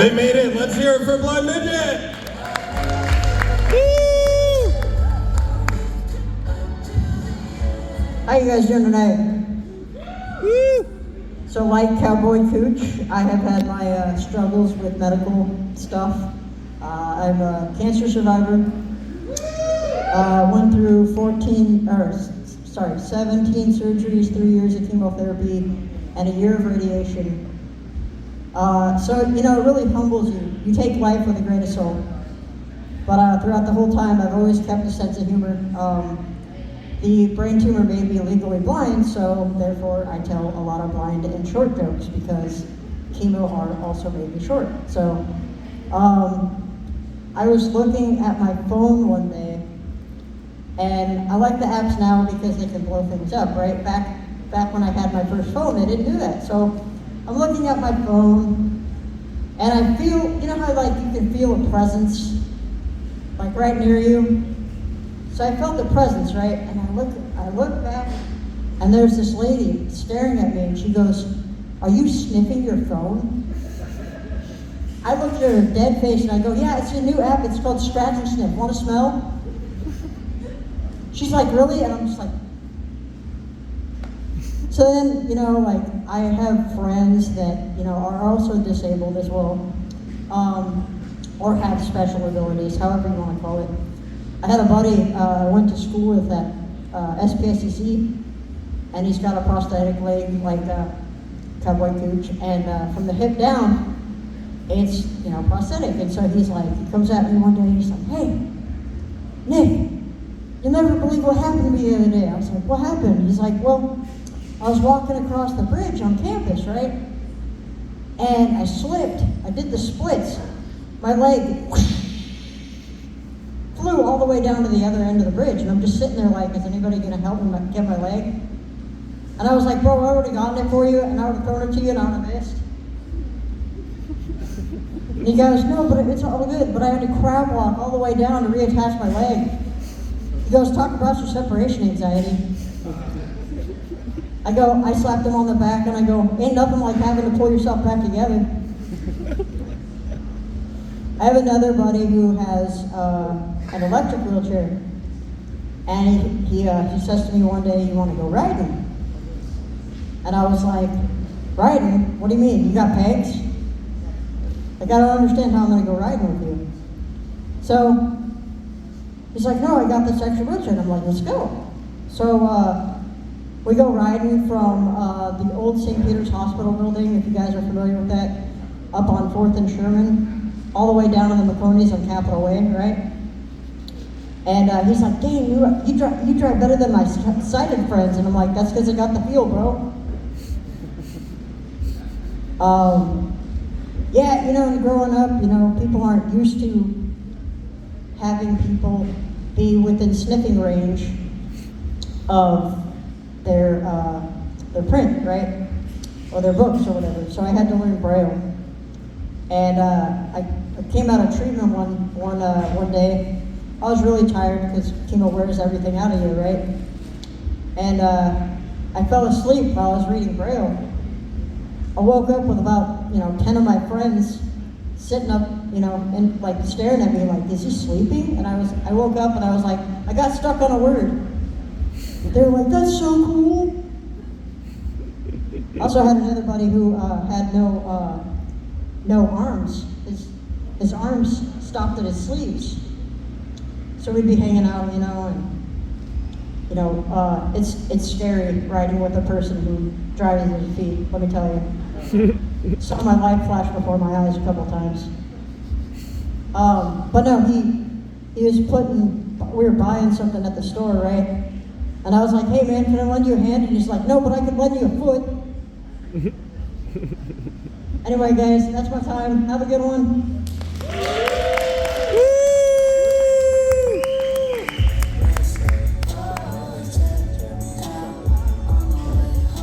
They made it. Let's hear it for Blind Midget. How you guys doing tonight? So like Cowboy Cooch, I have had my struggles with medical stuff. I'm a cancer survivor. Went through 17 surgeries, 3 years of chemotherapy, and a year of radiation. So, you know, it really humbles you. You take life with a grain of salt. But throughout the whole time, I've always kept a sense of humor. The brain tumor made me legally blind, so therefore I tell a lot of blind and short jokes because chemo also made me short. So I was looking at my phone one day, and I like the apps now because they can blow things up, right? Back when I had my first phone, they didn't do that. So I'm looking at my phone, and I feel, you know how like you can feel a presence, like right near you? So I felt the presence, right? And I look back, and there's this lady staring at me, and she goes, "Are you sniffing your phone?" I looked at her dead face, and I go, "Yeah, it's a new app. It's called Scratch and Sniff. Want to smell?" She's like, "Really?" And I'm just like. So then, you know, like I have friends that, you know, are also disabled as well, or have special abilities, however you want to call it. I had a buddy I went to school with at SPSCC, and he's got a prosthetic leg like Cowboy Cooch, and from the hip down, it's, you know, prosthetic. And so he's like, he comes at me one day and he's like, "Hey, Nick, you'll never believe what happened to me the other day." I was like, "What happened?" He's like, "Well, I was walking across the bridge on campus, right? And I slipped. I did the splits. My leg flew all the way down to the other end of the bridge, and I'm just sitting there like, is anybody gonna help me get my leg?" And I was like, "Bro, I already gotten it for you, and I would have thrown it to you, and I would have missed." And he goes, "No, but it's all good, but I had to crab walk all the way down to reattach my leg." He goes, "Talk about your separation anxiety." I slapped him on the back, and I go, "Ain't nothing like having to pull yourself back together." I have another buddy who has an electric wheelchair, and he says to me one day, "You want to go riding?" And I was like, "Riding? What do you mean? You got pegs?" Like, I don't understand how I'm going to go riding with you. So he's like, "No, I got this extra wheelchair." And I'm like, "Let's go." So we go riding from the old St. Peter's Hospital building, if you guys are familiar with that, up on 4th and Sherman, all the way down to the McConies on Capitol Way, right? And he's like, "Dang, you drive better than my sighted friends." And I'm like, "That's because I got the feel, bro." Yeah, you know, growing up, you know, people aren't used to having people be within sniffing range of their print, right? Or their books or whatever. So I had to learn Braille. And I came out of treatment one day. I was really tired because chemo wears everything out of you, right? And I fell asleep while I was reading Braille. I woke up with about, 10 of my friends sitting up, and like staring at me like, "Is he sleeping?" And I woke up and I was like, I got stuck on a word. They were like, "That's so cool." I also had another buddy who had no arms. His arms stopped at his sleeves. So we'd be hanging out, and it's scary riding with a person who drives with his feet, let me tell you. Saw my life flash before my eyes a couple times. But no, he was we were buying something at the store, right? And I was like, "Hey man, can I lend you a hand?" And he's like, "No, but I could lend you a foot." Anyway guys, that's my time. Have a good one.